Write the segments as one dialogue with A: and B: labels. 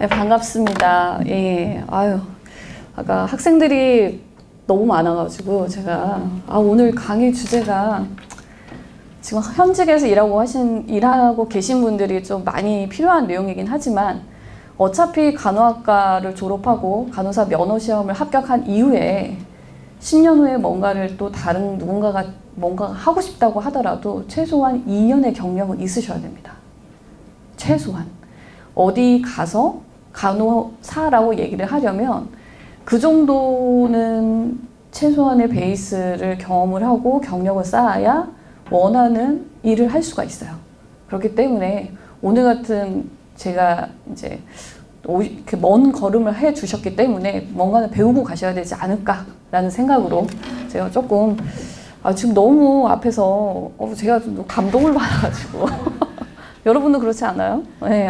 A: 네, 반갑습니다. 예, 아유, 아까 학생들이 너무 많아가지고 제가 오늘 강의 주제가 지금 현직에서 일하고 계신 분들이 좀 많이 필요한 내용이긴 하지만 어차피 간호학과를 졸업하고 간호사 면허 시험을 합격한 이후에 10년 후에 뭔가를 또 다른 누군가가 뭔가 하고 싶다고 하더라도 최소한 2년의 경력은 있으셔야 됩니다. 최소한. 어디 가서 간호사라고 얘기를 하려면 그 정도는 최소한의 베이스를 경험을 하고 경력을 쌓아야 원하는 일을 할 수가 있어요. 그렇기 때문에 오늘 같은 제가 이제 이렇게 먼 걸음을 해 주셨기 때문에 뭔가는 배우고 가셔야 되지 않을까라는 생각으로 제가 조금 지금 너무 앞에서 제가 좀 감동을 받아가지고 여러분도 그렇지 않아요? 네,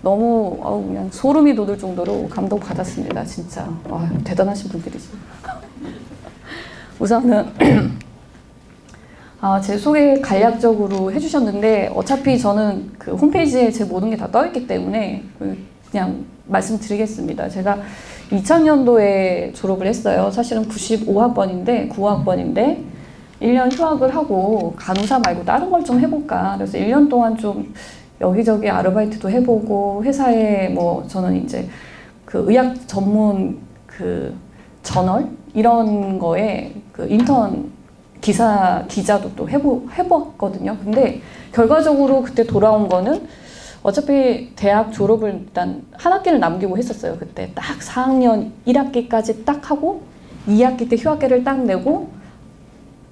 A: 너무 그냥 소름이 돋을 정도로 감동 받았습니다. 진짜 대단하신 분들이지. 우선은 제 소개 간략적으로 해주셨는데 어차피 저는 그 홈페이지에 제 모든 게 다 떠있기 때문에 그냥 말씀드리겠습니다. 제가 2000년도에 졸업을 했어요. 사실은 95학번인데 9학번인데 1년 휴학을 하고 간호사 말고 다른 걸 좀 해볼까. 그래서 1년 동안 좀 여기저기 아르바이트도 해보고 회사에 저는 이제 그 의학 전문 그 저널 이런 거에 그 인턴 기자도 또 해봤거든요. 근데 결과적으로 그때 돌아온 거는 어차피 대학 졸업을 일단 한 학기를 남기고 했었어요. 그때 딱 4학년 1학기까지 딱 하고 2학기 때 휴학계를 딱 내고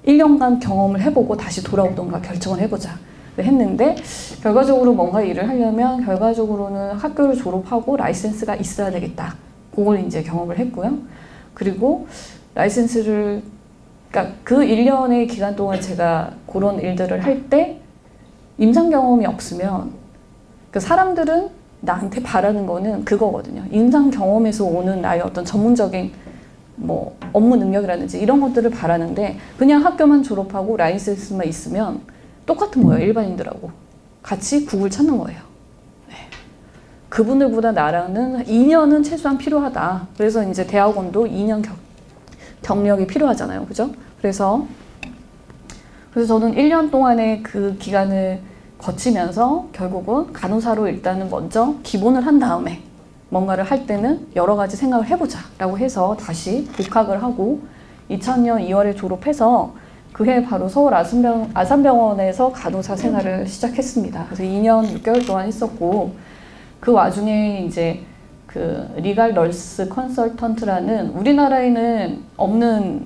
A: 1년간 경험을 해보고 다시 돌아오던가 결정을 해보자 했는데 결과적으로 뭔가 일을 하려면 결과적으로는 학교를 졸업하고 라이센스가 있어야 되겠다. 그걸 이제 경험을 했고요. 그리고 라이센스를 그러니까 그 1년의 기간 동안 제가 그런 일들을 할 때 임상 경험이 없으면 그 사람들은 나한테 바라는 거는 그거거든요. 임상 경험에서 오는 나의 어떤 전문적인 업무 능력이라든지 이런 것들을 바라는데 그냥 학교만 졸업하고 라이센스만 있으면 똑같은 거예요. 일반인들하고 같이 국을 찾는 거예요. 네. 그분들보다 나라는 2년은 최소한 필요하다. 그래서 이제 대학원도 2년 경력이 필요하잖아요. 그죠? 그래서 저는 1년 동안의 그 기간을 거치면서 결국은 간호사로 일단은 먼저 기본을 한 다음에 뭔가를 할 때는 여러 가지 생각을 해보자 라고 해서 다시 복학을 하고 2000년 2월에 졸업해서 그해 바로 서울 아산병원에서 간호사 생활을 시작했습니다. 그래서 2년 6개월 동안 했었고 그 와중에 이제 그 리갈 널스 컨설턴트라는 우리나라에는 없는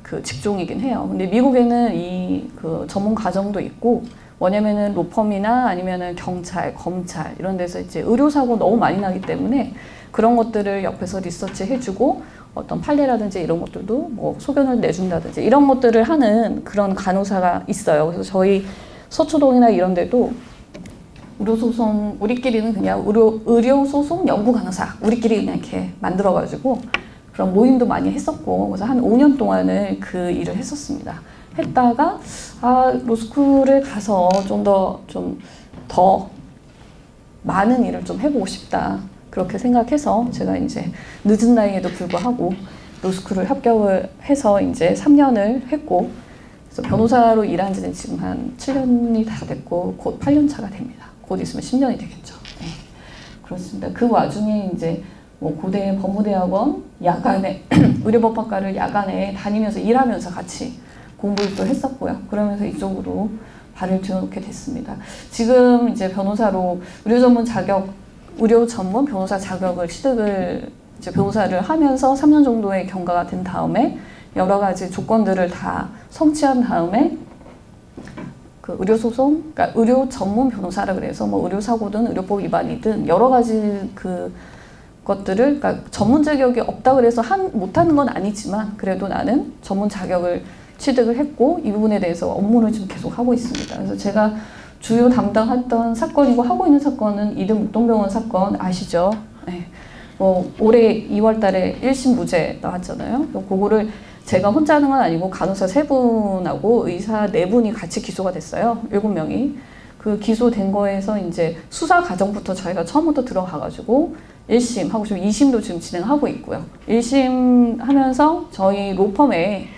A: 그 직종이긴 해요. 근데 미국에는 이 그 전문 과정도 있고 뭐냐면은 로펌이나 아니면은 경찰, 검찰 이런 데서 이제 의료사고 너무 많이 나기 때문에 그런 것들을 옆에서 리서치 해주고 어떤 판례라든지 이런 것들도 소견을 내준다든지 이런 것들을 하는 그런 간호사가 있어요. 그래서 저희 서초동이나 이런 데도 의료소송, 우리끼리는 그냥 의료소송 연구 간호사 우리끼리 그냥 이렇게 만들어가지고 그런 모임도 많이 했었고 그래서 한 5년 동안을 그 일을 했었습니다. 했다가 로스쿨에 가서 좀 더 많은 일을 좀 해보고 싶다. 그렇게 생각해서 제가 이제 늦은 나이에도 불구하고 로스쿨을 합격을 해서 이제 3년을 했고 그래서 변호사로 일한 지는 지금 한 7년이 다 됐고 곧 8년 차가 됩니다. 곧 있으면 10년이 되겠죠. 네. 그렇습니다. 그 와중에 이제 고대 법무대학원 야간에 의료법학과를 야간에 다니면서 일하면서 같이 공부를 또 했었고요. 그러면서 이쪽으로 발을 들여놓게 됐습니다. 지금 이제 변호사로 의료 전문 변호사 자격을 취득을 이제 변호사를 하면서 3년 정도의 경과가 된 다음에 여러 가지 조건들을 다 성취한 다음에 그 의료소송, 그러니까 의료 전문 변호사라 그래서 의료사고든 의료법 위반이든 여러 가지 그 것들을 그러니까 전문 자격이 없다 그래서 못하는 건 아니지만 그래도 나는 전문 자격을 취득을 했고 이 부분에 대해서 업무를 지금 계속 하고 있습니다. 그래서 제가 주요 담당했던 사건이고 하고 있는 사건은 이등 목동병원 사건 아시죠? 네. 올해 2월 달에 1심 무죄 나왔잖아요. 그거를 제가 혼자 하는 건 아니고 간호사 3분하고 의사 4분이 같이 기소가 됐어요. 7명이. 그 기소된 거에서 이제 수사 과정부터 저희가 처음부터 들어가가지고 1심 하고 지금 2심도 지금 진행하고 있고요. 1심 하면서 저희 로펌에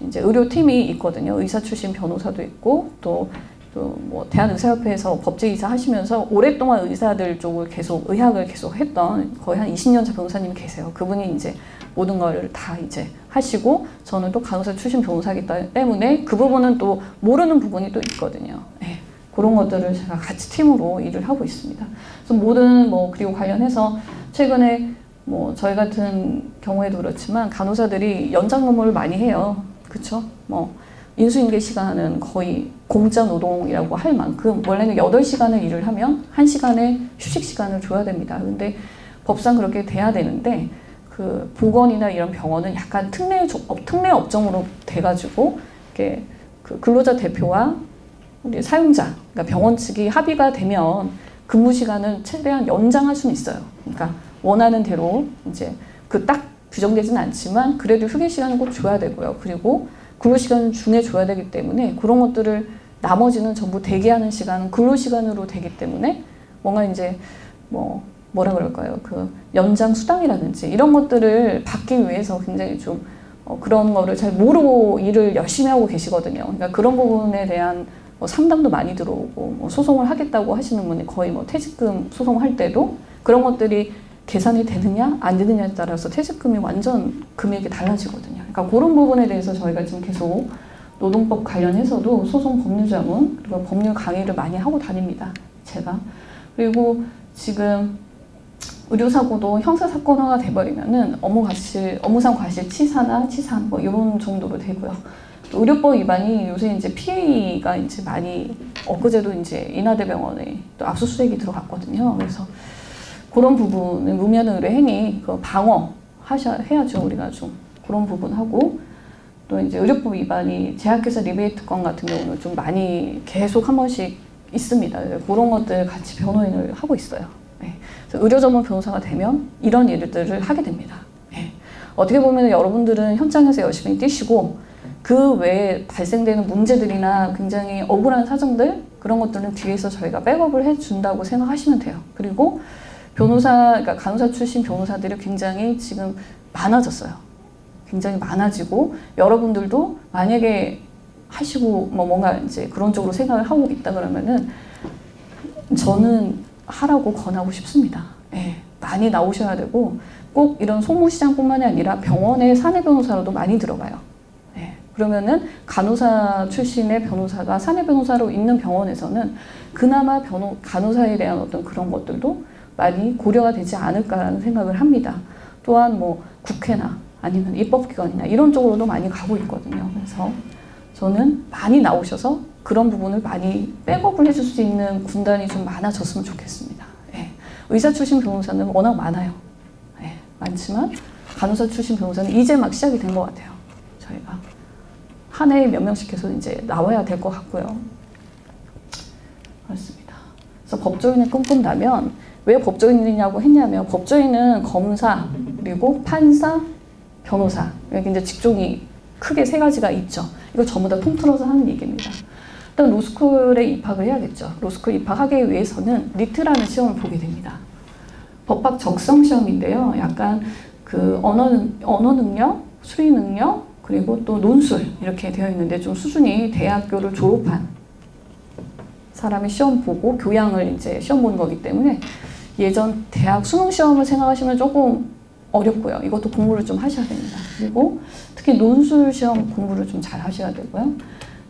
A: 이제 의료팀이 있거든요. 의사 출신 변호사도 있고 또 뭐 대한의사협회에서 법제이사 하시면서 오랫동안 의사들 쪽을 계속 의학을 계속 했던 거의 한 20년차 변호사님이 계세요. 그분이 이제 모든 걸 다 이제 하시고 저는 또 간호사 출신 변호사이기 때문에 그 부분은 또 모르는 부분이 또 있거든요. 네. 그런 것들을 제가 같이 팀으로 일을 하고 있습니다. 그래서 모든 뭐 그리고 관련해서 최근에 뭐 저희 같은 경우에도 그렇지만 간호사들이 연장 근무를 많이 해요. 그렇죠? 뭐 인수인계 시간은 거의 공짜 노동이라고 할 만큼 원래는 8시간을 일을 하면 1시간의 휴식 시간을 줘야 됩니다. 근데 법상 그렇게 돼야 되는데 그 보건이나 이런 병원은 약간 특례 업종으로 돼가지고 이렇게 그 근로자 대표와 우리 사용자, 그러니까 병원 측이 합의가 되면 근무 시간을 최대한 연장할 수는 있어요. 그러니까 원하는 대로 이제 그 딱 규정되지는 않지만 그래도 휴게 시간은 꼭 줘야 되고요. 그리고 근로 시간은 중에 줘야 되기 때문에 그런 것들을 나머지는 전부 대기하는 시간은 근로 시간으로 되기 때문에 뭔가 이제 뭐라 그럴까요? 그 연장 수당이라든지 이런 것들을 받기 위해서 굉장히 좀 그런 거를 잘 모르고 일을 열심히 하고 계시거든요. 그러니까 그런 부분에 대한 상담도 많이 들어오고 소송을 하겠다고 하시는 분이 거의 퇴직금 소송할 때도 그런 것들이 계산이 되느냐 안 되느냐에 따라서 퇴직금이 완전 금액이 달라지거든요. 그러니까 그런 부분에 대해서 저희가 지금 계속 노동법 관련해서도 소송 법률자문 그리고 법률 강의를 많이 하고 다닙니다. 제가. 그리고 지금 의료사고도 형사사건화가 돼버리면은 업무상 과실치사나 치상 뭐 이런 정도로 되고요. 의료법 위반이 요새 이제 PA가 이제 많이 엊그제도 이제 인하대병원에 또 압수수색이 들어갔거든요. 그래서 그런 부분은 무면 의뢰 행위 그 해야죠. 우리가 좀 그런 부분 하고 또 이제 의료법 위반이 제약회사 리베이트건 같은 경우는 좀 많이 계속 한 번씩 있습니다. 그런 것들 같이 변호인을 하고 있어요. 네. 그래서 의료 전문 변호사가 되면 이런 일들을 하게 됩니다. 네. 어떻게 보면 여러분들은 현장에서 열심히 뛰시고 그 외에 발생되는 문제들이나 굉장히 억울한 사정들 그런 것들은 뒤에서 저희가 백업을 해준다고 생각하시면 돼요. 그리고 그러니까 간호사 출신 변호사들이 굉장히 지금 많아졌어요. 굉장히 많아지고 여러분들도 만약에 하시고 뭔가 이제 그런 쪽으로 생각을 하고 있다 그러면은 저는 하라고 권하고 싶습니다. 예, 많이 나오셔야 되고 꼭 이런 송무시장뿐만이 아니라 병원의 사내 변호사로도 많이 들어가요. 예, 그러면은 간호사 출신의 변호사가 사내 변호사로 있는 병원에서는 그나마 간호사에 대한 어떤 그런 것들도 많이 고려가 되지 않을까라는 생각을 합니다. 또한 뭐 국회나 아니면 입법기관이나 이런 쪽으로도 많이 가고 있거든요. 그래서 저는 많이 나오셔서 그런 부분을 많이 백업을 해줄 수 있는 군단이 좀 많아졌으면 좋겠습니다. 예. 의사 출신 변호사는 워낙 많아요. 예. 많지만 간호사 출신 변호사는 이제 막 시작이 된 것 같아요. 저희가 한 해에 몇 명씩 해서 이제 나와야 될 것 같고요. 그렇습니다. 그래서 법조인을 꿈꾼다면 왜 법조인이냐고 했냐면 법조인은 검사 그리고 판사, 변호사 여기 이제 직종이 크게 3가지가 있죠. 이거 전부 다 통틀어서 하는 얘기입니다. 일단 로스쿨에 입학을 해야겠죠. 로스쿨 입학하기 위해서는 리트라는 시험을 보게 됩니다. 법학 적성 시험인데요. 약간 그 언어 능력, 수리 능력, 그리고 또 논술 이렇게 되어 있는데 좀 수준이 대학교를 졸업한 사람이 시험 보고 교양을 이제 시험 보는 거기 때문에 예전 대학 수능 시험을 생각하시면 조금 어렵고요. 이것도 공부를 좀 하셔야 됩니다. 그리고 특히 논술 시험 공부를 좀 잘 하셔야 되고요.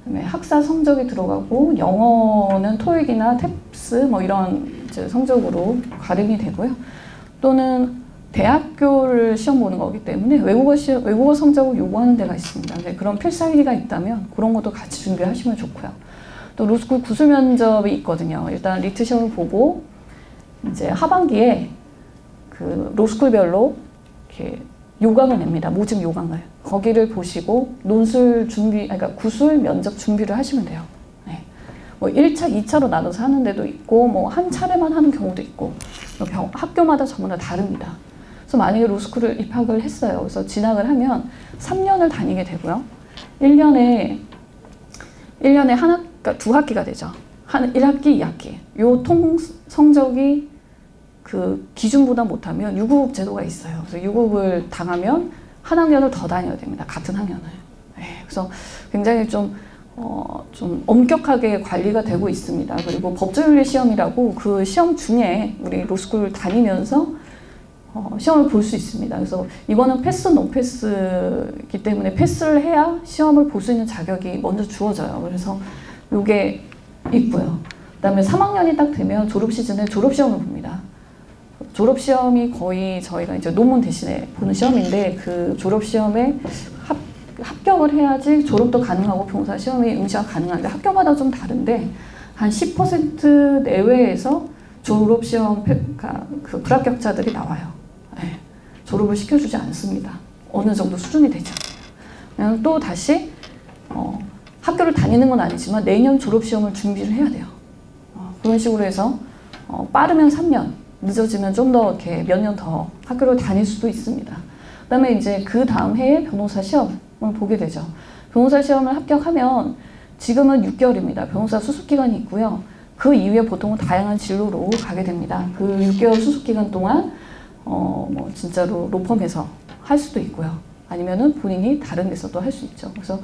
A: 그다음에 학사 성적이 들어가고 영어는 토익이나 탭스 뭐 이런 이제 성적으로 가름이 되고요. 또는 대학교를 시험 보는 거기 때문에 외국어 성적을 요구하는 데가 있습니다. 네, 그런 필살기가 있다면 그런 것도 같이 준비하시면 좋고요. 또 로스쿨 구술 면접이 있거든요. 일단 리트 시험을 보고 이제 하반기에 그 로스쿨별로 이렇게 요강을 냅니다. 모집 요강을. 거기를 보시고 논술 준비, 그러니까 구술 면접 준비를 하시면 돼요. 네. 뭐 1차, 2차로 나눠서 하는 데도 있고, 뭐 한 차례만 하는 경우도 있고, 학교마다 전부 다 다릅니다. 그래서 만약에 로스쿨을 입학을 했어요. 그래서 진학을 하면 3년을 다니게 되고요. 1년에 그러니까 2학기가 되죠. 한 1학기, 2학기 요 통 성적이 그 기준보다 못하면 유급 제도가 있어요. 그래서 유급을 당하면 한 학년을 더 다녀야 됩니다. 같은 학년을. 네, 그래서 굉장히 좀 엄격하게 관리가 되고 있습니다. 그리고 법조윤리 시험이라고 그 시험 중에 우리 로스쿨 다니면서 시험을 볼 수 있습니다. 그래서 이거는 패스, 노 패스이기 때문에 패스를 해야 시험을 볼 수 있는 자격이 먼저 주어져요. 그래서 이게 있고요. 그 다음에 3학년이 딱 되면 졸업 시즌에 졸업시험을 봅니다. 졸업시험이 거의 저희가 이제 논문 대신에 보는 시험인데 그 졸업시험에 합격을 해야지 졸업도 가능하고 변호사 시험이 응시가 가능한데 학교마다 좀 다른데 한 10% 내외에서 졸업시험 그 불합격자들이 나와요. 네. 졸업을 시켜주지 않습니다. 어느 정도 수준이 되죠. 그냥 또 다시 학교를 다니는 건 아니지만 내년 졸업시험을 준비를 해야 돼요. 그런 식으로 해서 빠르면 3년, 늦어지면 좀 더 이렇게 몇 년 더 학교를 다닐 수도 있습니다. 그 다음에 이제 그 다음 해에 변호사 시험을 보게 되죠. 변호사 시험을 합격하면 지금은 6개월입니다. 변호사 수습기간이 있고요. 그 이후에 보통은 다양한 진로로 가게 됩니다. 그 6개월 수습기간 동안 뭐 진짜로 로펌에서 할 수도 있고요. 아니면은 본인이 다른 데서도 할 수 있죠. 그래서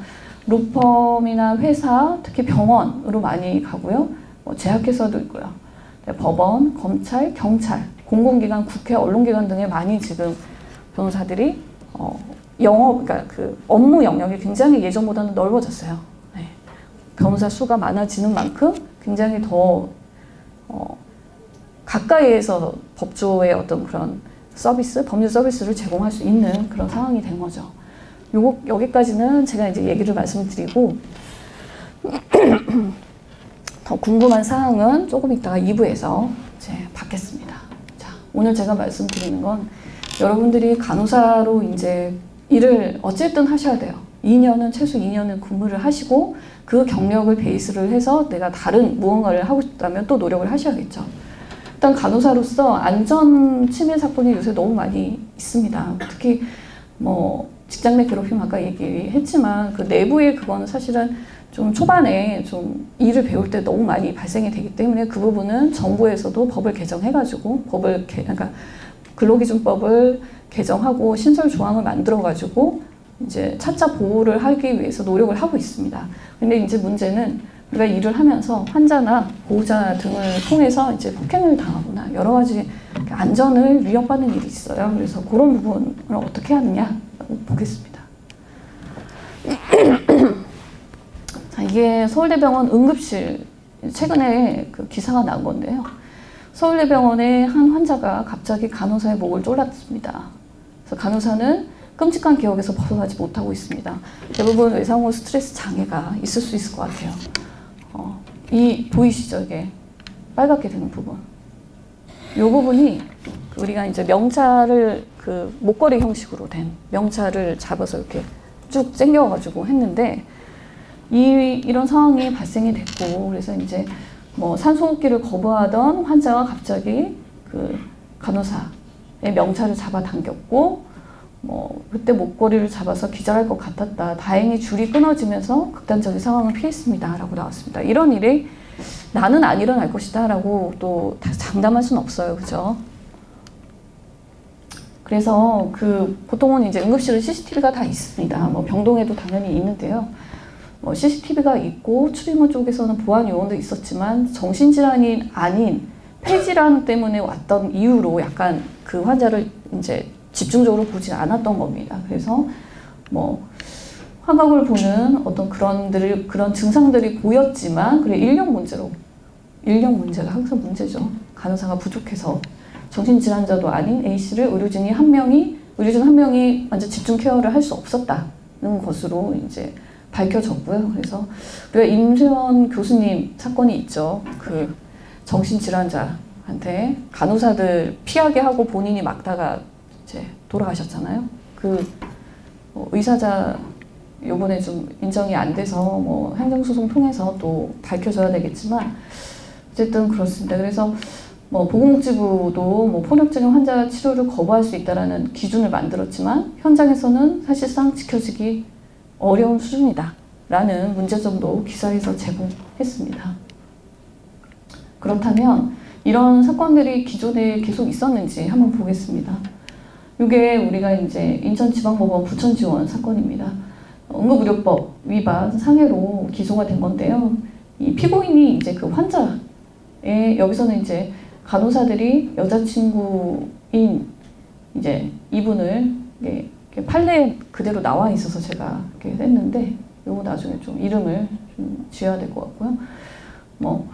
A: 로펌이나 회사, 특히 병원으로 많이 가고요. 뭐 제약회사도 있고요. 법원, 검찰, 경찰, 공공기관, 국회, 언론기관 등에 많이 지금 변호사들이 그러니까 그 업무 영역이 굉장히 예전보다는 넓어졌어요. 네. 변호사 수가 많아지는 만큼 굉장히 더 가까이에서 법조의 어떤 그런 서비스, 법률 서비스를 제공할 수 있는 그런 상황이 된 거죠. 여기까지는 제가 이제 얘기를 말씀드리고 더 궁금한 사항은 조금 이따가 2부에서 이제 받겠습니다. 자, 오늘 제가 말씀드리는 건 여러분들이 간호사로 이제 일을 어쨌든 하셔야 돼요. 2년은 최소 2년은 근무를 하시고 그 경력을 베이스를 해서 내가 다른 무언가를 하고 싶다면 또 노력을 하셔야겠죠. 일단 간호사로서 안전 침해 사건이 요새 너무 많이 있습니다. 특히 뭐 직장 내 괴롭힘 아까 얘기했지만 그 내부의 그거는 사실은 좀 초반에 좀 일을 배울 때 너무 많이 발생이 되기 때문에 그 부분은 정부에서도 법을 개정해가지고 그러니까 근로기준법을 개정하고 신설 조항을 만들어가지고 이제 차차 보호를 하기 위해서 노력을 하고 있습니다. 근데 이제 문제는 우리가 일을 하면서 환자나 보호자 등을 통해서 이제 폭행을 당하거나 여러 가지 안전을 위협받는 일이 있어요. 그래서 그런 부분을 어떻게 하느냐 보겠습니다. 자, 이게 서울대병원 응급실 최근에 그 기사가 난 건데요. 서울대병원의 한 환자가 갑자기 간호사의 목을 졸랐습니다. 그래서 간호사는 끔찍한 기억에서 벗어나지 못하고 있습니다. 대부분 외상후 스트레스 장애가 있을 수 있을 것 같아요. 이 보이시죠? 이게 빨갛게 되는 부분. 이 부분이 우리가 이제 명찰을 그 목걸이 형식으로 된 명찰을 잡아서 이렇게 쭉 당겨가지고 했는데 이런 상황이 발생이 됐고 그래서 이제 뭐 산소호흡기를 거부하던 환자가 갑자기 그 간호사의 명찰을 잡아당겼고 뭐 그때 목걸이를 잡아서 기절할 것 같았다. 다행히 줄이 끊어지면서 극단적인 상황을 피했습니다. 라고 나왔습니다. 이런 일이 나는 안 일어날 것이다. 라고 또 장담할 수는 없어요. 그죠? 그래서 그 보통은 이제 응급실은 CCTV가 다 있습니다. 뭐 병동에도 당연히 있는데요. 뭐 CCTV가 있고 출입문 쪽에서는 보안 요원도 있었지만 정신질환이 아닌 폐질환 때문에 왔던 이유로 약간 그 환자를 이제 집중적으로 보지 않았던 겁니다. 그래서 뭐 화각을 보는 어떤 그런 증상들이 보였지만 그래 인력 문제가 항상 문제죠. 간호사가 부족해서 정신질환자도 아닌 A씨를 의료진 한 명이 완전 집중 케어를 할 수 없었다는 것으로 이제 밝혀졌고요. 그래서 우리가 임세원 교수님 사건이 있죠. 그 정신질환자한테 간호사들 피하게 하고 본인이 막다가 이제 돌아가셨잖아요. 그 의사자 요번에 좀 인정이 안 돼서 뭐 행정소송 통해서 또 밝혀져야 되겠지만 어쨌든 그렇습니다. 그래서 뭐 보건복지부도 뭐 폭력적인 환자 치료를 거부할 수 있다라는 기준을 만들었지만 현장에서는 사실상 지켜지기 어려운 수준이다 라는 문제점도 기사에서 제공했습니다. 그렇다면 이런 사건들이 기존에 계속 있었는지 한번 보겠습니다. 이게 우리가 이제 인천지방법원 부천지원 사건입니다. 응급의료법 위반 상해로 기소가 된 건데요. 이 피고인이 이제 그 환자의 여기서는 이제 간호사들이 여자친구인 이제 이분을 이렇게 판례에 그대로 나와 있어서 제가 이렇게 했는데 요거 나중에 좀 이름을 좀 지어야 될 것 같고요. 뭐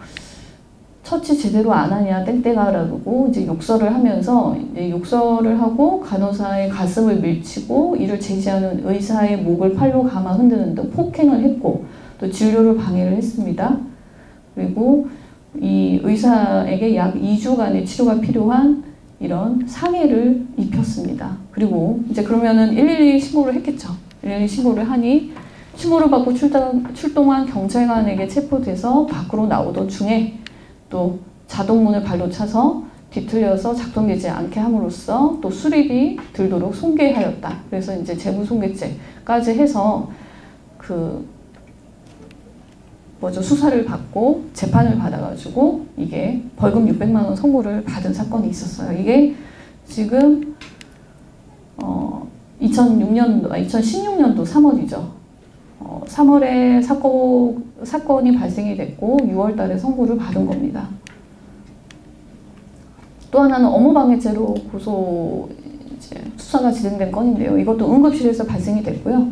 A: 처치 제대로 안 하냐 땡땡아라고 이제 욕설을 하면서 이제 욕설을 하고 간호사의 가슴을 밀치고 이를 제지하는 의사의 목을 팔로 감아 흔드는 등 폭행을 했고 또 진료를 방해를 했습니다. 그리고 이 의사에게 약 2주간의 치료가 필요한 이런 상해를 입혔습니다. 그리고 이제 그러면은 112 신고를 했겠죠. 112 신고를 하니 신고를 받고 출동한 경찰관에게 체포돼서 밖으로 나오던 중에 또 자동문을 발로 차서 뒤틀려서 작동되지 않게 함으로써 또 수리비 들도록 손괴하였다. 그래서 이제 재무손괴죄까지 해서 그 수사를 받고 재판을 받아가지고 이게 벌금 600만 원 선고를 받은 사건이 있었어요. 이게 지금 2016년도 3월이죠. 3월에 사건이 발생이 됐고 6월 달에 선고를 받은 겁니다. 또 하나는 업무방해죄로 수사가 진행된 건인데요. 이것도 응급실에서 발생이 됐고요.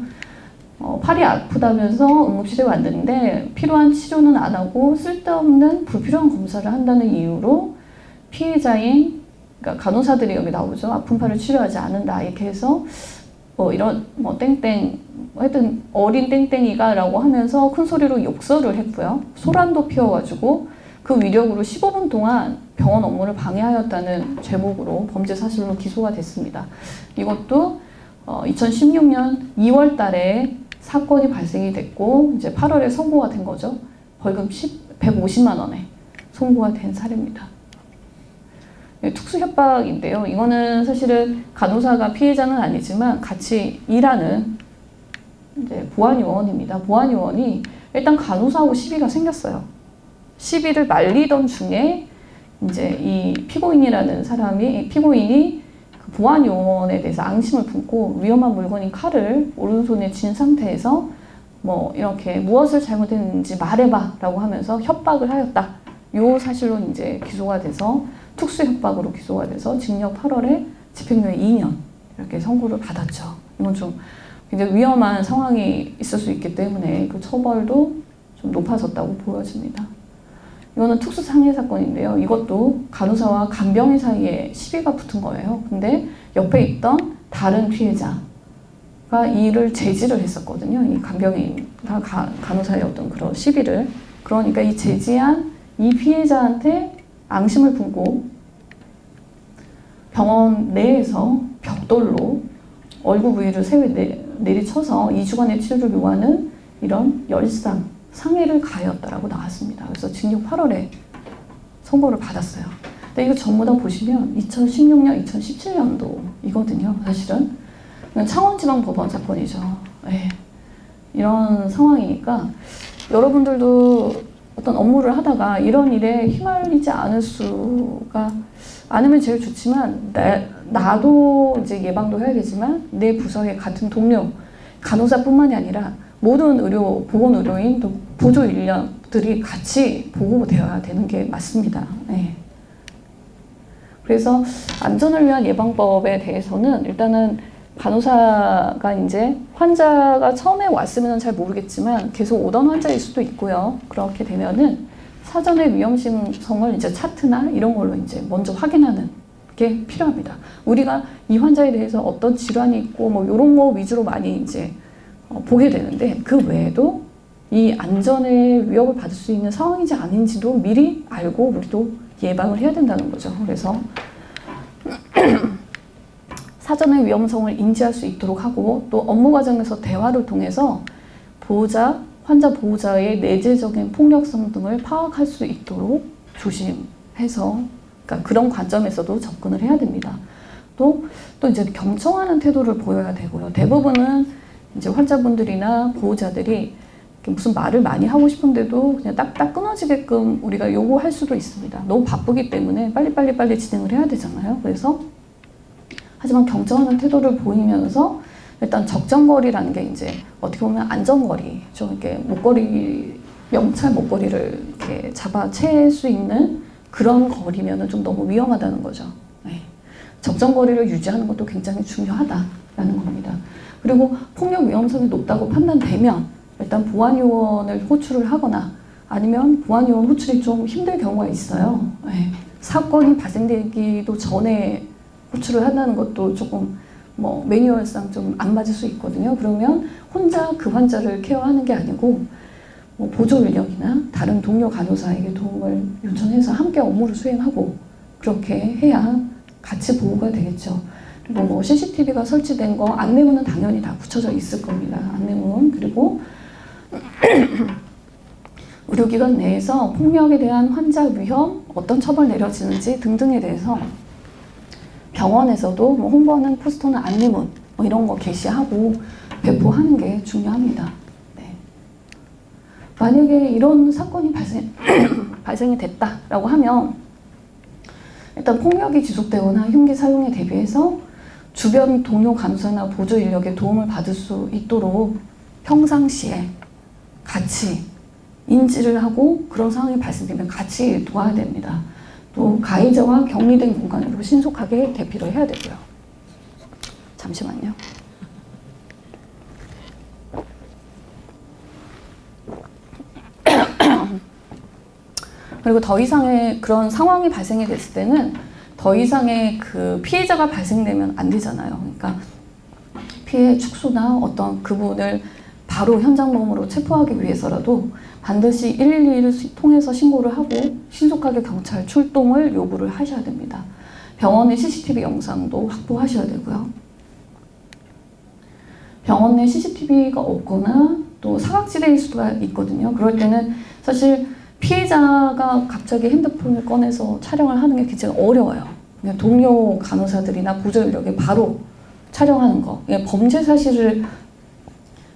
A: 팔이 아프다면서 응급실에 왔는데 필요한 치료는 안 하고 쓸데없는 불필요한 검사를 한다는 이유로 피해자인 그러니까 간호사들이 여기 나오죠. 아픈 팔을 치료하지 않는다 이렇게 해서 이런 땡땡 하여튼 어린 땡땡이가 라고 하면서 큰 소리로 욕설을 했고요. 소란도 피워가지고 그 위력으로 15분 동안 병원 업무를 방해하였다는 제목으로 범죄 사실로 기소가 됐습니다. 이것도 2016년 2월 달에 사건이 발생이 됐고 이제 8월에 선고가 된 거죠. 벌금 150만 원에 선고가 된 사례입니다. 특수협박인데요. 이거는 사실은 간호사가 피해자는 아니지만 같이 일하는 이제 보안요원입니다. 보안요원이 일단 간호사하고 시비가 생겼어요. 시비를 말리던 중에 이제 이 피고인이라는 사람이 피고인이 그 보안요원에 대해서 앙심을 품고 위험한 물건인 칼을 오른손에 쥔 상태에서 뭐 이렇게 무엇을 잘못했는지 말해봐 라고 하면서 협박을 하였다. 요 사실로 이제 기소가 돼서 특수협박으로 기소가 돼서 징역 8월에 집행유예 2년 이렇게 선고를 받았죠. 이건 좀 굉장히 위험한 상황이 있을 수 있기 때문에 그 처벌도 좀 높아졌다고 보여집니다. 이거는 특수상해 사건인데요. 이것도 간호사와 간병인 사이에 시비가 붙은 거예요. 근데 옆에 있던 다른 피해자가 이를 제지를 했었거든요. 이 간병인과 간호사의 어떤 그런 시비를. 그러니까 이 제지한 이 피해자한테 앙심을 품고 병원 내에서 벽돌로 얼굴 부위를 내리쳐서 2주간의 치료를 요하는 이런 열상, 상해를 가하였다라고 나왔습니다. 그래서 징역 8월에 선고를 받았어요. 근데 이거 전부 다 보시면 2016년, 2017년도이거든요. 사실은 창원지방법원 사건이죠. 네. 이런 상황이니까 여러분들도 어떤 업무를 하다가 이런 일에 휘말리지 않으면 제일 좋지만 나도 이제 예방도 해야 되지만 내 부서의 같은 동료, 간호사뿐만이 아니라 모든 보건의료인 또 보조 인력들이 같이 보호되어야 되는 게 맞습니다. 네. 그래서 안전을 위한 예방법에 대해서는 일단은 간호사가 이제 환자가 처음에 왔으면 잘 모르겠지만 계속 오던 환자일 수도 있고요. 그렇게 되면은 사전에 위험성을 이제 차트나 이런 걸로 이제 먼저 확인하는 게 필요합니다. 우리가 이 환자에 대해서 어떤 질환이 있고 뭐 이런 거 위주로 많이 이제 보게 되는데 그 외에도 이 안전에 위협을 받을 수 있는 상황인지 아닌지도 미리 알고 우리도 예방을 해야 된다는 거죠. 그래서 사전의 위험성을 인지할 수 있도록 하고 또 업무 과정에서 대화를 통해서 환자 보호자의 내재적인 폭력성 등을 파악할 수 있도록 조심해서 그러니까 그런 관점에서도 접근을 해야 됩니다. 또 이제 경청하는 태도를 보여야 되고요. 대부분은 이제 환자분들이나 보호자들이 무슨 말을 많이 하고 싶은데도 그냥 딱딱 끊어지게끔 우리가 요구할 수도 있습니다. 너무 바쁘기 때문에 빨리 진행을 해야 되잖아요. 그래서 하지만 경청하는 태도를 보이면서 일단 적정거리라는 게 이제 어떻게 보면 안전거리, 좀 이렇게 목걸이, 명찰 목걸이를 이렇게 잡아챌 수 있는 그런 거리면은 좀 너무 위험하다는 거죠. 네. 적정거리를 유지하는 것도 굉장히 중요하다라는 겁니다. 그리고 폭력 위험성이 높다고 판단되면 일단 보안요원을 호출을 하거나 아니면 보안요원 호출이 좀 힘들 경우가 있어요. 네. 사건이 발생되기도 전에 호출을 한다는 것도 조금 뭐 매뉴얼상 좀 안 맞을 수 있거든요. 그러면 혼자 그 환자를 케어하는 게 아니고 뭐 보조 인력이나 다른 동료 간호사에게 도움을 요청해서 함께 업무를 수행하고 그렇게 해야 같이 보호가 되겠죠. 그리고 뭐 CCTV가 설치된 거 안내문은 당연히 다 붙여져 있을 겁니다. 안내문. 그리고 의료기관 내에서 폭력에 대한 환자 위험, 어떤 처벌 내려지는지 등등에 대해서 병원에서도 뭐 홍보하는 포스터나 안내문 뭐 이런 거 게시하고 배포하는 게 중요합니다. 네. 만약에 이런 사건이 발생이 됐다라고 하면 일단 폭력이 지속되거나 흉기 사용에 대비해서 주변 동료 간호사나 보조 인력의 도움을 받을 수 있도록 평상시에 같이 인지를 하고 그런 상황이 발생되면 같이 도와야 됩니다. 또 가해자와 격리된 공간으로 신속하게 대피를 해야 되고요. 잠시만요. 그리고 더 이상의 그런 상황이 발생이 됐을 때는 더 이상의 그 피해자가 발생되면 안 되잖아요. 그러니까 피해 축소나 어떤 그분을 바로 현장범으로 체포하기 위해서라도 반드시 112를 통해서 신고를 하고 신속하게 경찰 출동을 요구를 하셔야 됩니다. 병원의 CCTV 영상도 확보하셔야 되고요. 병원 내 CCTV가 없거나 또 사각지대일 수가 있거든요. 그럴 때는 사실 피해자가 갑자기 핸드폰을 꺼내서 촬영을 하는 게 굉장히 어려워요. 그냥 동료 간호사들이나 보조 인력이 바로 촬영하는 거. 범죄 사실을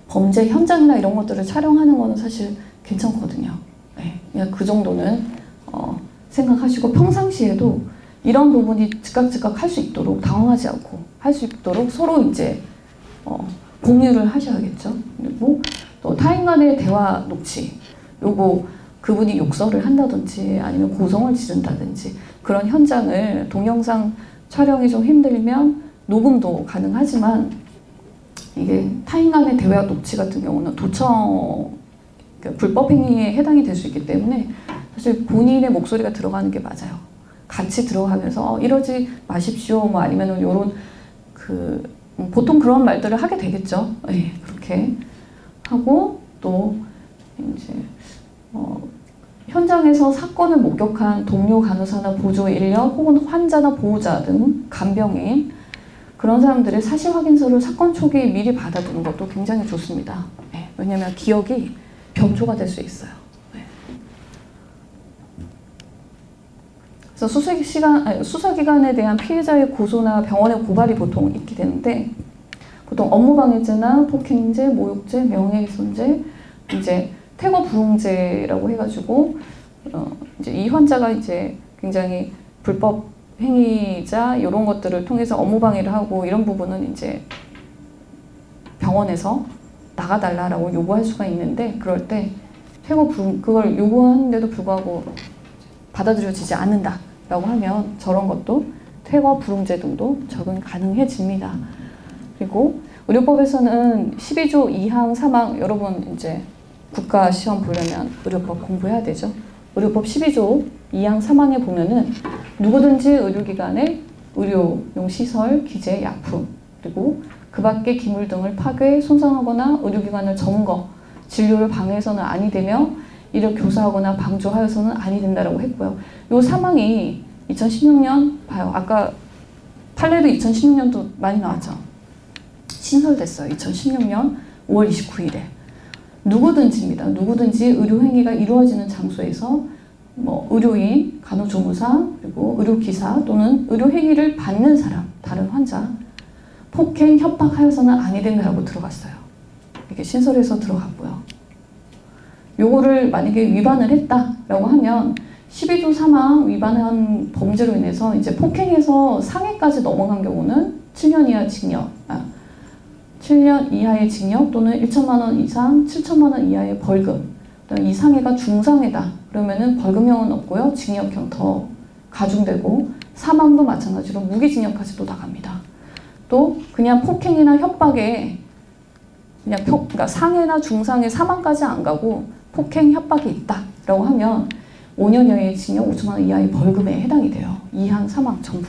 A: 범죄 현장이나 이런 것들을 촬영하는 거는 사실 괜찮거든요. 네, 그냥 그 정도는 생각하시고 평상시에도 이런 부분이 즉각 할 수 있도록 당황하지 않고 할 수 있도록 서로 이제 공유를 하셔야겠죠. 그리고 또 타인 간의 대화 녹취, 요거 그분이 욕설을 한다든지 아니면 고성을 지른다든지 그런 현장을 동영상 촬영이 좀 힘들면 녹음도 가능하지만 이게 타인 간의 대화 녹취 같은 경우는 도청 불법 행위에 해당이 될 수 있기 때문에 사실 본인의 목소리가 들어가는 게 맞아요. 같이 들어가면서 이러지 마십시오. 뭐 아니면은 요런 보통 그런 말들을 하게 되겠죠. 네, 그렇게 하고 또 이제 현장에서 사건을 목격한 동료 간호사나 보조 인력 혹은 환자나 보호자 등 간병인 그런 사람들의 사실 확인서를 사건 초기에 미리 받아두는 것도 굉장히 좋습니다. 네, 왜냐하면 기억이 변조가 될 수 있어요. 네. 그래서 수사기관에 대한 피해자의 고소나 병원의 고발이 보통 있게 되는데 보통 업무방해죄나 폭행죄, 모욕죄, 명예훼손죄, 이제 퇴거불응죄라고 해가지고 이제 이 환자가 이제 굉장히 불법 행위자 이런 것들을 통해서 업무방해를 하고 이런 부분은 이제 병원에서 나가달라고 요구할 수가 있는데 그럴 때 그걸 요구하는데도 불구하고 받아들여지지 않는다라고 하면 저런 것도 퇴거불응죄 등도 적용 가능해집니다. 그리고 의료법에서는 12조 2항 3항 여러분 이제 국가시험 보려면 의료법 공부해야 되죠. 의료법 12조 2항 3항에 보면은 누구든지 의료기관의 의료용 시설, 기재, 약품 그리고 그 밖의 기물 등을 파괴, 손상하거나 의료기관을 점거, 진료를 방해해서는 아니 되며 이를 교사하거나 방조하여서는 아니 된다라고 했고요. 요 사망이 2016년 봐요. 아까 판례도 2016년도 많이 나왔죠. 신설됐어요. 2016년 5월 29일에. 누구든지입니다. 누구든지 의료행위가 이루어지는 장소에서 뭐 의료인, 간호조무사, 그리고 의료기사 또는 의료행위를 받는 사람, 다른 환자, 폭행, 협박하여서는 아니 된다라고 들어갔어요. 이게 신설에서 들어갔고요. 요거를 만약에 위반을 했다라고 하면 12조 사망 위반한 범죄로 인해서 이제 폭행에서 상해까지 넘어간 경우는 7년 이하 징역, 7년 이하의 징역 또는 1천만 원 이상 7천만 원 이하의 벌금. 이 상해가 중상해다. 그러면은 벌금형은 없고요. 징역형 더 가중되고 사망도 마찬가지로 무기징역까지도 나갑니다. 또 그냥 폭행이나 협박에 그냥 그러니까 상해나 중상해 사망까지 안 가고 폭행 협박이 있다라고 하면 5년 이하의 징역 5천만 원 이하의 벌금에 해당이 돼요. 이한 사망 전부.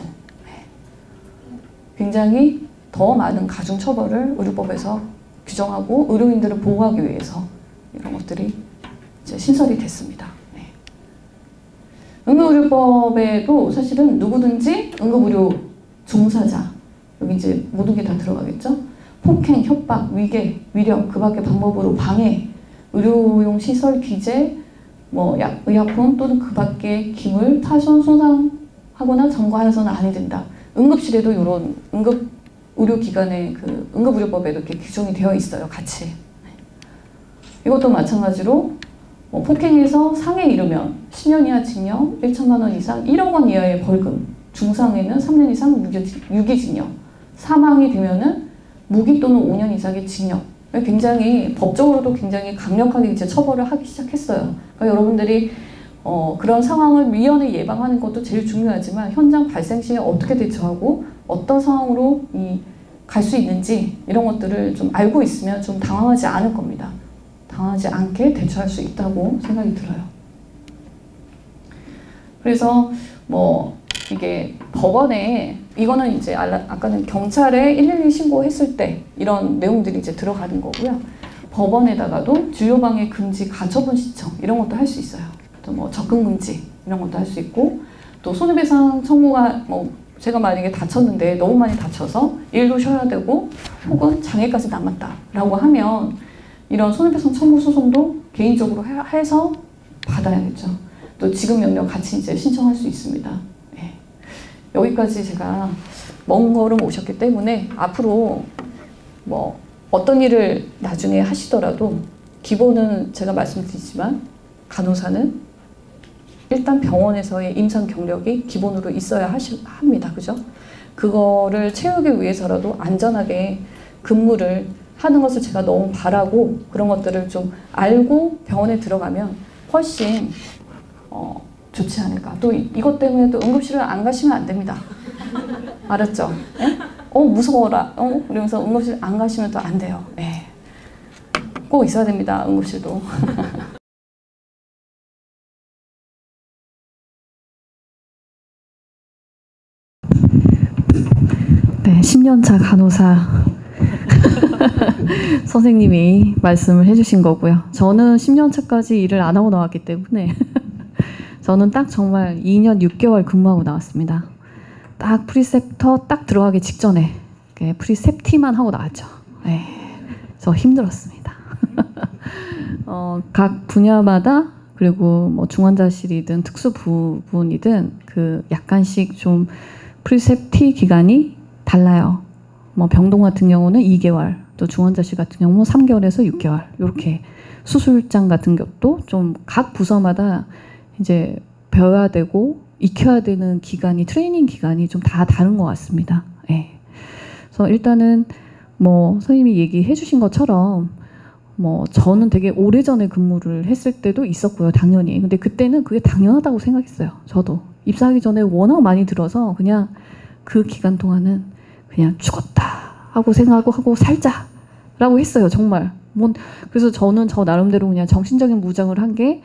A: 굉장히 더 많은 가중 처벌을 의료법에서 규정하고 의료인들을 보호하기 위해서 이런 것들이 이제 신설이 됐습니다. 응급의료법에도 사실은 누구든지 응급의료 종사자, 여기 이제 모든 게 다 들어가겠죠? 폭행, 협박, 위계, 위력, 그 밖의 방법으로 방해, 의료용 시설 기재, 뭐 의약품 또는 그 밖의 기물, 파손, 손상하거나 점거하여서는 아니 된다. 응급실에도 이런 응급의료기관의 그 응급의료법에도 이렇게 규정이 되어 있어요. 같이. 이것도 마찬가지로 폭행에서 상해에 이르면 10년 이하 징역, 1천만 원 이상 1억 원 이하의 벌금, 중상해는 3년 이상 유기징역, 사망이 되면은 무기 또는 5년 이상의 징역. 굉장히 법적으로도 굉장히 강력하게 이제 처벌을 하기 시작했어요. 그러니까 여러분들이 그런 상황을 미연에 예방하는 것도 제일 중요하지만 현장 발생 시에 어떻게 대처하고 어떤 상황으로 갈 수 있는지 이런 것들을 좀 알고 있으면 좀 당황하지 않을 겁니다. 당하지 않게 대처할 수 있다고 생각이 들어요. 그래서 뭐 이게 법원에 이거는 이제 아까는 경찰에 112 신고했을 때 이런 내용들이 이제 들어가는 거고요. 법원에다가도 진료방해 금지 가처분 신청 이런 것도 할 수 있어요. 또 뭐 접근 금지 이런 것도 할 수 있고 또 손해배상 청구가 뭐 제가 만약에 다쳤는데 너무 많이 다쳐서 일도 쉬어야 되고 혹은 장애까지 남았다라고 하면 이런 손해배상 청구 소송도 개인적으로 해서 받아야겠죠. 또 지급명령 같이 이제 신청할 수 있습니다. 네. 여기까지 제가 먼 걸음 오셨기 때문에 앞으로 뭐 어떤 일을 나중에 하시더라도 기본은 제가 말씀드리지만 간호사는 일단 병원에서의 임상 경력이 기본으로 있어야 합니다. 그죠? 그거를 채우기 위해서라도 안전하게 근무를 하는 것을 제가 너무 바라고 그런 것들을 좀 알고 병원에 들어가면 훨씬 좋지 않을까. 또 이것 때문에 또 응급실을 안 가시면 안 됩니다. 알았죠? 네? 무서워라. 그러면서 응급실 안 가시면 또 안 돼요. 네. 꼭 있어야 됩니다. 응급실도. 네, 10년차 간호사 선생님이 말씀을 해주신 거고요. 저는 10년차까지 일을 안 하고 나왔기 때문에 저는 딱 정말 2년 6개월 근무하고 나왔습니다. 딱 프리셉터 딱 들어가기 직전에 프리셉티만 하고 나왔죠. 네, 저 힘들었습니다. 각 분야마다 그리고 뭐 중환자실이든 특수부분이든 그 약간씩 좀 프리셉티 기간이 달라요. 뭐 병동 같은 경우는 2개월, 또 중환자실 같은 경우는 3개월에서 6개월 이렇게 수술장 같은 것도 좀 각 부서마다 이제 배워야 되고 익혀야 되는 기간이 트레이닝 기간이 좀 다 다른 것 같습니다. 네. 그래서 일단은 뭐 선생님이 얘기해 주신 것처럼 뭐 저는 되게 오래전에 근무를 했을 때도 있었고요. 당연히. 근데 그때는 그게 당연하다고 생각했어요. 저도. 입사하기 전에 워낙 많이 들어서 그냥 그 기간 동안은 그냥 죽었다 하고 생각하고 살자라고 했어요. 정말. 그래서 저는 저 나름대로 그냥 정신적인 무장을 한 게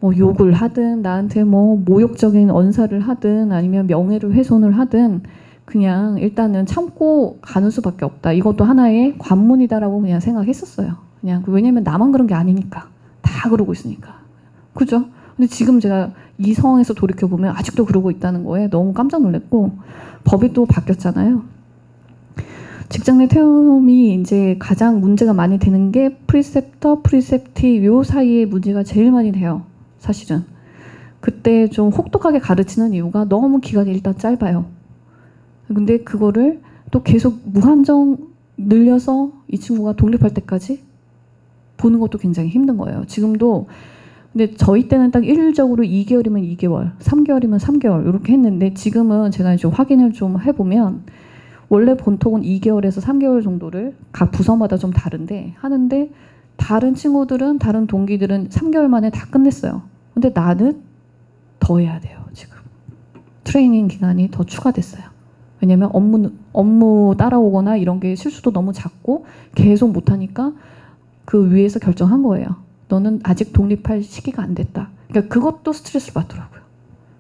A: 뭐 욕을 하든 나한테 뭐 모욕적인 언사를 하든 아니면 명예를 훼손을 하든 그냥 일단은 참고 가는 수밖에 없다. 이것도 하나의 관문이다라고 그냥 생각했었어요. 그냥 왜냐면 나만 그런 게 아니니까. 다 그러고 있으니까. 그죠? 근데 지금 제가 이 상황에서 돌이켜보면 아직도 그러고 있다는 거에 너무 깜짝 놀랐고 법이 또 바뀌었잖아요. 직장 내 태움이 이제 가장 문제가 많이 되는 게 프리셉터, 프리셉티 요 사이에 문제가 제일 많이 돼요. 사실은. 그때 좀 혹독하게 가르치는 이유가 너무 기간이 일단 짧아요. 근데 그거를 또 계속 무한정 늘려서 이 친구가 독립할 때까지 보는 것도 굉장히 힘든 거예요. 지금도. 근데 저희 때는 딱 일률적으로 2개월이면 2개월, 3개월이면 3개월 이렇게 했는데 지금은 제가 좀 확인을 좀 해보면 원래 본통은 2개월에서 3개월 정도를 각 부서마다 좀 다른데 하는데 다른 친구들은 다른 동기들은 3개월 만에 다 끝냈어요. 근데 나는 더 해야 돼요. 지금 트레이닝 기간이 더 추가됐어요. 왜냐면 업무 따라오거나 이런 게 실수도 너무 작고 계속 못하니까 그 위에서 결정한 거예요. 너는 아직 독립할 시기가 안 됐다. 그러니까 그것도 스트레스를 받더라고요.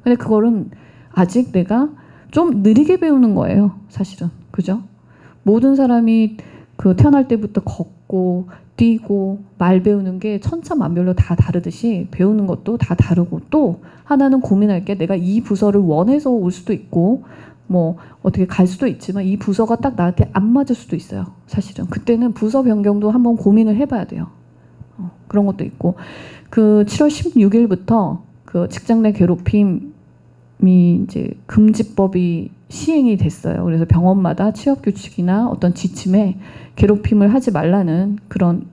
A: 근데 그거는 아직 내가 좀 느리게 배우는 거예요. 사실은. 그죠? 모든 사람이 그 태어날 때부터 걷고 뛰고 말 배우는 게 천차만별로 다 다르듯이 배우는 것도 다 다르고 또 하나는 고민할 게 내가 이 부서를 원해서 올 수도 있고 뭐 어떻게 갈 수도 있지만 이 부서가 딱 나한테 안 맞을 수도 있어요. 사실은. 그때는 부서 변경도 한번 고민을 해봐야 돼요. 그런 것도 있고 그 7월 16일부터 그 직장 내 괴롭힘이 이제 금지법이 시행이 됐어요. 그래서 병원마다 취업 규칙이나 어떤 지침에 괴롭힘을 하지 말라는 그런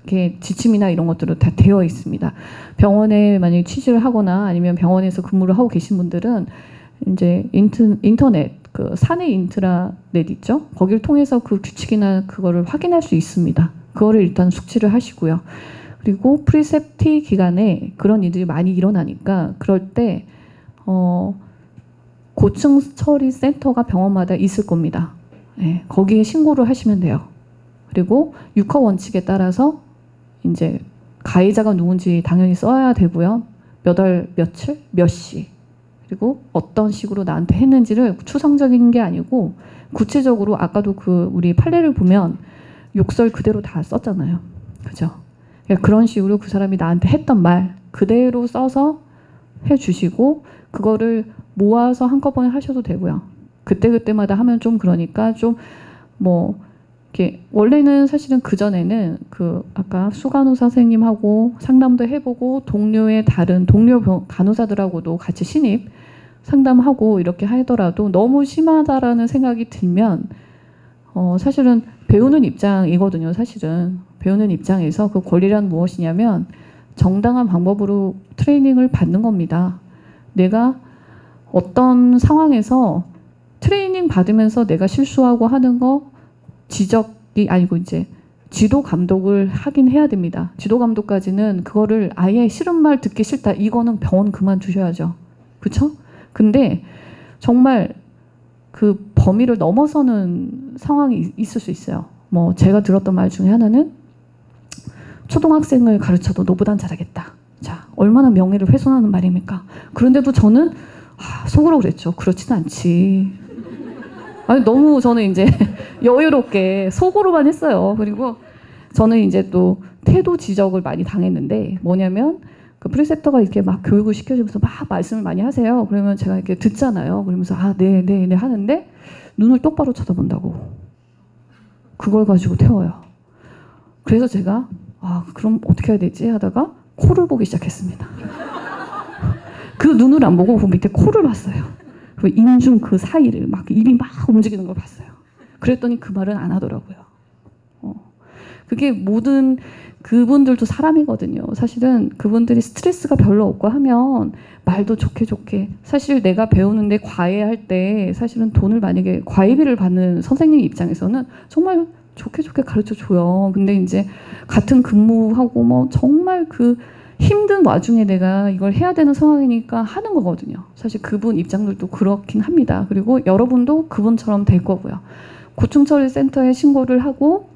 A: 게 지침이나 이런 것들은 다 되어 있습니다. 병원에 만약에 취직을 하거나 아니면 병원에서 근무를 하고 계신 분들은 이제 인터넷 그 사내 인트라넷 있죠? 거기를 통해서 그 규칙이나 그거를 확인할 수 있습니다. 그거를 일단 숙지를 하시고요. 그리고 프리셉티 기간에 그런 일들이 많이 일어나니까 그럴 때 고충 처리 센터가 병원마다 있을 겁니다. 네, 거기에 신고를 하시면 돼요. 그리고 6호 원칙에 따라서 이제 가해자가 누군지 당연히 써야 되고요. 몇 월, 며칠, 몇 시. 그리고 어떤 식으로 나한테 했는지를 추상적인 게 아니고 구체적으로 아까도 그 우리 판례를 보면 욕설 그대로 다 썼잖아요. 그죠? 그러니까 그런 식으로 그 사람이 나한테 했던 말 그대로 써서 해주시고 그거를 모아서 한꺼번에 하셔도 되고요. 그때그때마다 하면 좀 그러니까 좀 뭐 이렇게 원래는 사실은 그전에는 그 아까 수간호사 선생님하고 상담도 해보고 동료의 다른 동료 간호사들하고도 같이 신입 상담하고 이렇게 하더라도 너무 심하다라는 생각이 들면 사실은 배우는 입장이거든요. 사실은 배우는 입장에서 그 권리란 무엇이냐면 정당한 방법으로 트레이닝을 받는 겁니다. 내가 어떤 상황에서 트레이닝 받으면서 내가 실수하고 하는 거 지적이 아니고 이제 지도 감독을 하긴 해야 됩니다. 지도 감독까지는 그거를 아예 싫은 말 듣기 싫다. 이거는 병원 그만두셔야죠. 그쵸? 근데 정말 그 범위를 넘어서는 상황이 있을 수 있어요. 뭐 제가 들었던 말 중에 하나는 초등학생을 가르쳐도 너보단 잘하겠다. 자, 얼마나 명예를 훼손하는 말입니까? 그런데도 저는 속으로 그랬죠. 그렇진 않지. 아니, 너무 저는 이제 여유롭게 속으로만 했어요. 그리고 저는 이제 또 태도 지적을 많이 당했는데 뭐냐면 그 프리셉터가 이렇게 막 교육을 시켜주면서 막 말씀을 많이 하세요. 그러면 제가 이렇게 듣잖아요. 그러면서 네 하는데 눈을 똑바로 쳐다본다고. 그걸 가지고 태워요. 그래서 제가 그럼 어떻게 해야 되지 하다가 코를 보기 시작했습니다. 그 눈을 안 보고 그 밑에 코를 봤어요. 그 인중 그 사이를 막 입이 막 움직이는 걸 봤어요. 그랬더니 그 말은 안 하더라고요. 그게 모든 그분들도 사람이거든요. 사실은 그분들이 스트레스가 별로 없고 하면 말도 좋게 사실 내가 배우는데 과외할 때 사실은 돈을 만약에 과외비를 받는 선생님 입장에서는 정말 좋게 가르쳐줘요. 근데 이제 같은 근무하고 뭐 정말 그 힘든 와중에 내가 이걸 해야 되는 상황이니까 하는 거거든요. 사실 그분 입장들도 그렇긴 합니다. 그리고 여러분도 그분처럼 될 거고요. 고충처리센터에 신고를 하고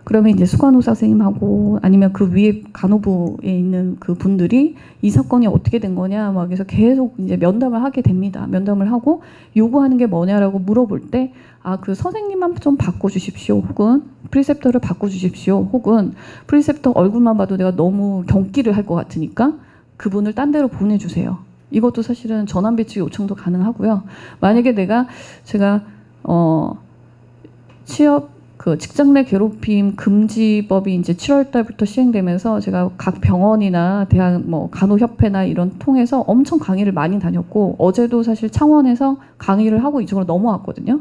A: 그러면 이제 수간호사 선생님하고 아니면 그 위에 간호부에 있는 그 분들이 이 사건이 어떻게 된 거냐 막 해서 계속 이제 면담을 하게 됩니다. 면담을 하고 요구하는 게 뭐냐라고 물어볼 때 그 선생님만 좀 바꿔주십시오. 혹은 프리셉터를 바꿔주십시오. 혹은 프리셉터 얼굴만 봐도 내가 너무 경기를 할 것 같으니까 그분을 딴 데로 보내주세요. 이것도 사실은 전환 배치 요청도 가능하고요. 만약에 제가 취업 그 직장 내 괴롭힘 금지법이 이제 7월 달부터 시행되면서 제가 각 병원이나 대학 뭐 간호협회나 이런 통해서 엄청 강의를 많이 다녔고 어제도 사실 창원에서 강의를 하고 이쪽으로 넘어왔거든요.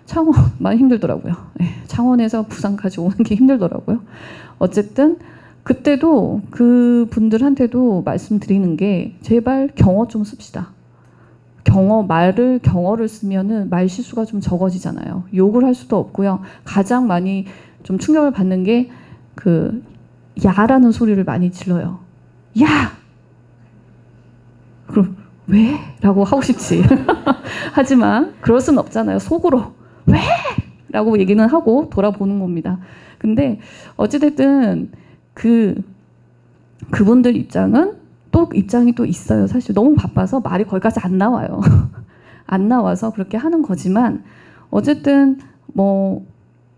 A: 창원 많이 힘들더라고요. 네, 창원에서 부산까지 오는 게 힘들더라고요. 어쨌든 그때도 그 분들한테도 말씀드리는 게 제발 경어 좀 씁시다. 경어를 쓰면은 말 실수가 좀 적어지잖아요. 욕을 할 수도 없고요. 가장 많이 좀 충격을 받는 게 그 야라는 소리를 많이 질러요. 야! 그럼 왜? 라고 하고 싶지. 하지만 그럴 순 없잖아요. 속으로 왜? 라고 얘기는 하고 돌아보는 겁니다. 근데 어찌됐든 그분들 입장이 또 있어요. 사실 너무 바빠서 말이 거기까지 안 나와요. 안 나와서 그렇게 하는 거지만 어쨌든 뭐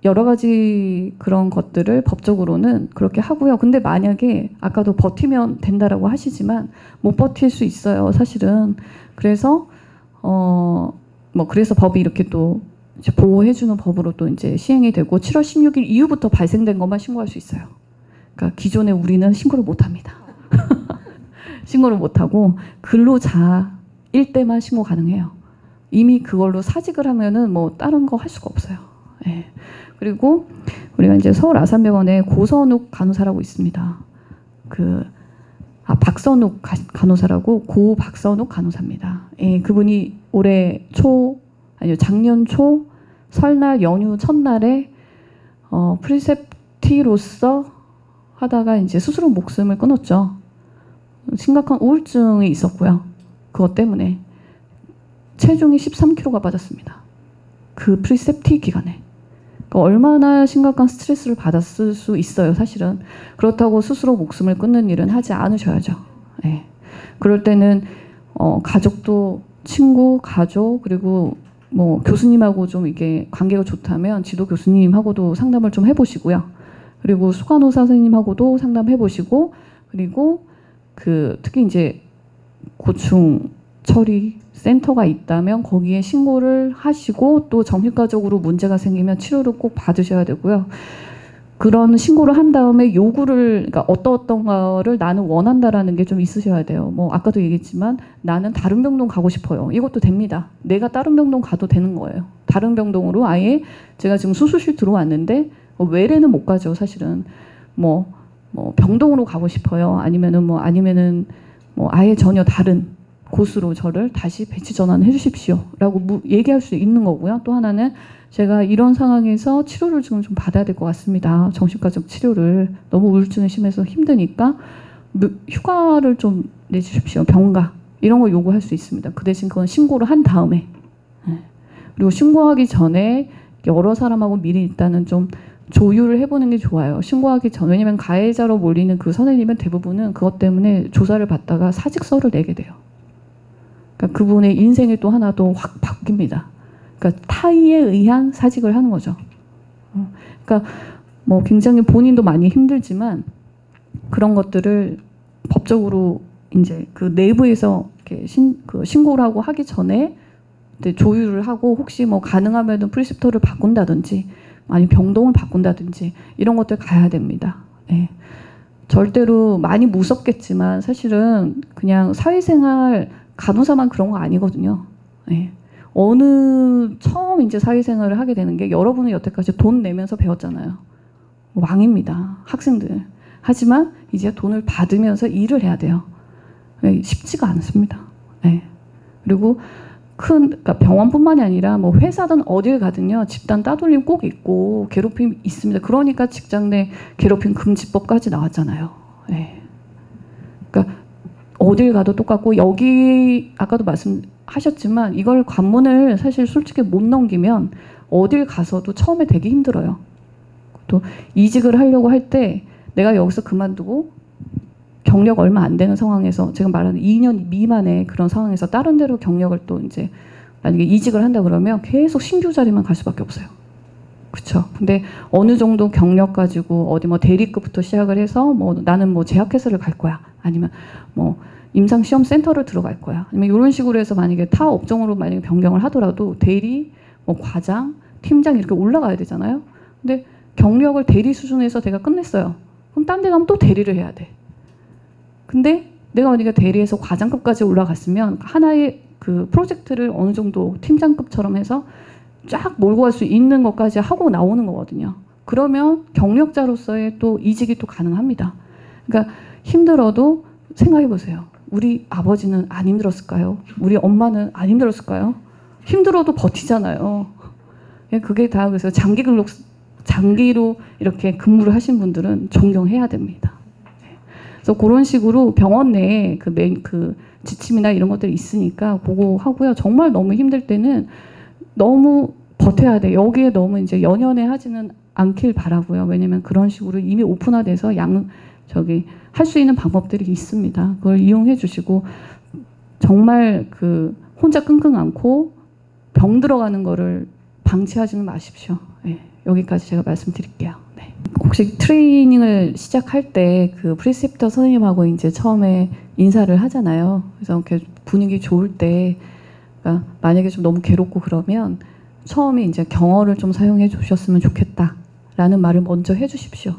A: 여러 가지 그런 것들을 법적으로는 그렇게 하고요. 근데 만약에 아까도 버티면 된다라고 하시지만 못 버틸 수 있어요. 사실은. 그래서 그래서 법이 이렇게 또 이제 보호해주는 법으로 또 이제 시행이 되고 7월 16일 이후부터 발생된 것만 신고할 수 있어요. 그러니까 기존에 우리는 신고를 못 합니다. 신고를 못 하고 근로자일 때만 신고 가능해요. 이미 그걸로 사직을 하면은 뭐 다른 거 할 수가 없어요. 예. 그리고 우리가 이제 서울 아산병원에 고선욱 간호사라고 있습니다. 박선욱 간호사라고 박선욱 간호사입니다. 예, 그분이 작년 초 설날 연휴 첫날에 프리셉티로서 하다가 이제 스스로 목숨을 끊었죠. 심각한 우울증이 있었고요. 그것 때문에 체중이 13kg가 빠졌습니다. 그 프리셉티 기간에. 그러니까 얼마나 심각한 스트레스를 받았을 수 있어요, 사실은. 그렇다고 스스로 목숨을 끊는 일은 하지 않으셔야죠. 네. 그럴 때는 가족도 친구, 가족 그리고 뭐 교수님하고 좀 이게 관계가 좋다면 지도 교수님하고도 상담을 좀 해보시고요. 그리고 수간호사 선생님하고도 상담해보시고 그리고 특히 이제 고충 처리 센터가 있다면 거기에 신고를 하시고 또 정신과적으로 문제가 생기면 치료를 꼭 받으셔야 되고요. 그런 신고를 한 다음에 그러니까 어떤 거를 나는 원한다라는 게 좀 있으셔야 돼요. 뭐 아까도 얘기했지만 나는 다른 병동 가고 싶어요. 이것도 됩니다. 내가 다른 병동 가도 되는 거예요. 다른 병동으로 아예 제가 지금 수술실 들어왔는데 외래는 못 가죠. 사실은 뭐 병동으로 가고 싶어요. 아니면은 아예 전혀 다른 곳으로 저를 다시 배치 전환해 주십시오 라고 얘기할 수 있는 거고요. 또 하나는 제가 이런 상황에서 치료를 지금 좀 받아야 될 것 같습니다. 정신과적 치료를 너무 우울증이 심해서 힘드니까 휴가를 좀 내주십시오. 병가 이런 거 요구할 수 있습니다. 그 대신 그건 신고를 한 다음에 그리고 신고하기 전에 여러 사람하고 미리 일단은 좀 조율을 해보는 게 좋아요. 신고하기 전. 왜냐면 가해자로 몰리는 그 선생님은 대부분은 그것 때문에 조사를 받다가 사직서를 내게 돼요. 그러니까 그분의 인생이 또 하나 더 확 바뀝니다. 그러니까 타의에 의한 사직을 하는 거죠. 그러니까 뭐 굉장히 본인도 많이 힘들지만 그런 것들을 법적으로 이제 그 내부에서 이렇게 신고를 하고 하기 전에 조율을 하고 혹시 뭐 가능하면은 프리셉터를 바꾼다든지 아니면 병동을 바꾼다든지 이런 것들 가야 됩니다. 예. 절대로 많이 무섭겠지만 사실은 그냥 사회생활 간호사만 그런 거 아니거든요. 예. 처음 이제 사회생활을 하게 되는 게 여러분은 여태까지 돈 내면서 배웠잖아요. 왕입니다. 학생들. 하지만 이제 돈을 받으면서 일을 해야 돼요. 예. 쉽지가 않습니다. 예. 그리고 그러니까 병원뿐만이 아니라 뭐 회사든 어딜 가든요. 집단 따돌림 꼭 있고 괴롭힘 있습니다. 그러니까 직장 내 괴롭힘 금지법까지 나왔잖아요. 예. 그러니까 어딜 가도 똑같고 여기 아까도 말씀하셨지만 이걸 관문을 사실 솔직히 못 넘기면 어딜 가서도 처음에 되게 힘들어요. 또 이직을 하려고 할 때 내가 여기서 그만두고 경력 얼마 안 되는 상황에서 제가 말하는 2년 미만의 그런 상황에서 다른 데로 경력을 또 이제 만약에 이직을 한다 그러면 계속 신규 자리만 갈 수밖에 없어요. 그렇죠. 근데 어느 정도 경력 가지고 어디 뭐 대리급부터 시작을 해서 뭐 나는 뭐 제약회사를 갈 거야. 아니면 뭐 임상시험 센터를 들어갈 거야. 아니면 이런 식으로 해서 만약에 타 업종으로 만약에 변경을 하더라도 대리, 뭐 과장, 팀장 이렇게 올라가야 되잖아요. 근데 경력을 대리 수준에서 내가 끝냈어요. 그럼 딴 데 가면 또 대리를 해야 돼. 근데 내가 만약에 대리에서 과장급까지 올라갔으면 하나의 그 프로젝트를 어느 정도 팀장급처럼 해서 쫙 몰고 갈 수 있는 것까지 하고 나오는 거거든요. 그러면 경력자로서의 또 이직이 또 가능합니다. 그러니까 힘들어도 생각해 보세요. 우리 아버지는 안 힘들었을까요? 우리 엄마는 안 힘들었을까요? 힘들어도 버티잖아요. 그게 다 그래서 장기로 이렇게 근무를 하신 분들은 존경해야 됩니다. 그래서 그런 식으로 병원 내에 그 지침이나 이런 것들이 있으니까 그거 하고요. 정말 너무 힘들 때는 너무 버텨야 돼. 여기에 너무 이제 연연해 하지는 않길 바라고요. 왜냐면 그런 식으로 이미 오픈화돼서 할 수 있는 방법들이 있습니다. 그걸 이용해 주시고 정말 혼자 끙끙 앓고 병 들어가는 거를 방치하지는 마십시오. 네, 여기까지 제가 말씀드릴게요. 네. 혹시 트레이닝을 시작할 때 그 프리셉터 선생님하고 이제 처음에 인사를 하잖아요. 그래서 이렇게 분위기 좋을 때, 그러니까 만약에 좀 너무 괴롭고 그러면 처음에 이제 경어를 좀 사용해 주셨으면 좋겠다라는 말을 먼저 해주십시오.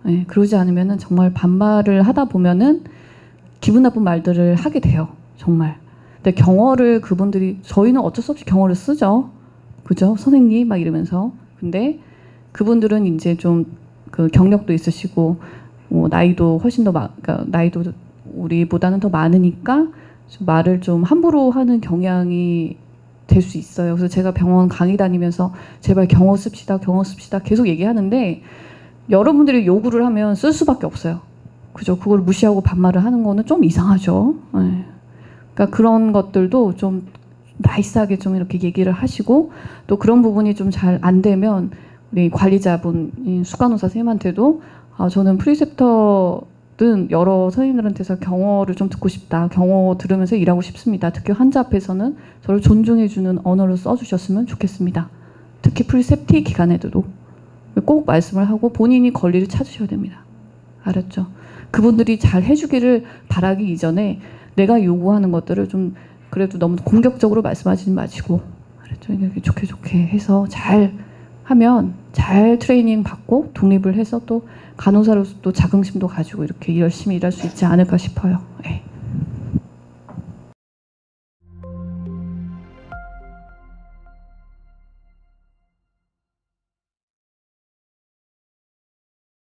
A: 네, 그러지 않으면은 정말 반말을 하다 보면은 기분 나쁜 말들을 하게 돼요. 정말. 근데 경어를 그분들이 저희는 어쩔 수 없이 경어를 쓰죠. 그죠? 선생님 막 이러면서. 근데 그분들은 이제 좀 그 경력도 있으시고 나이도 훨씬 더 그러니까 나이도 우리보다는 더 많으니까 좀 말을 좀 함부로 하는 경향이 될 수 있어요. 그래서 제가 병원 강의 다니면서 제발 경어 씁시다, 경어 씁시다 계속 얘기하는데 여러분들이 요구를 하면 쓸 수밖에 없어요. 그죠? 그걸 무시하고 반말을 하는 거는 좀 이상하죠. 네. 그러니까 그런 것들도 좀 나이스하게 좀 이렇게 얘기를 하시고 또 그런 부분이 좀 잘 안 되면 우리 관리자분 수간호사 선생님한테도 저는 프리셉터든 여러 선생님들한테서 경어를 좀 듣고 싶다. 경어 들으면서 일하고 싶습니다. 특히 환자 앞에서는 저를 존중해주는 언어로 써주셨으면 좋겠습니다. 특히 프리셉티 기간에도 꼭 말씀을 하고 본인이 권리를 찾으셔야 됩니다. 알았죠? 그분들이 잘 해주기를 바라기 이전에 내가 요구하는 것들을 좀 그래도 너무 공격적으로 말씀하지 마시고 알았죠? 이렇게 좋게 해서 잘 하면 잘 트레이닝 받고 독립을 해서 또 간호사로서 또 자긍심도 가지고 이렇게 열심히 일할 수 있지 않을까 싶어요. 네.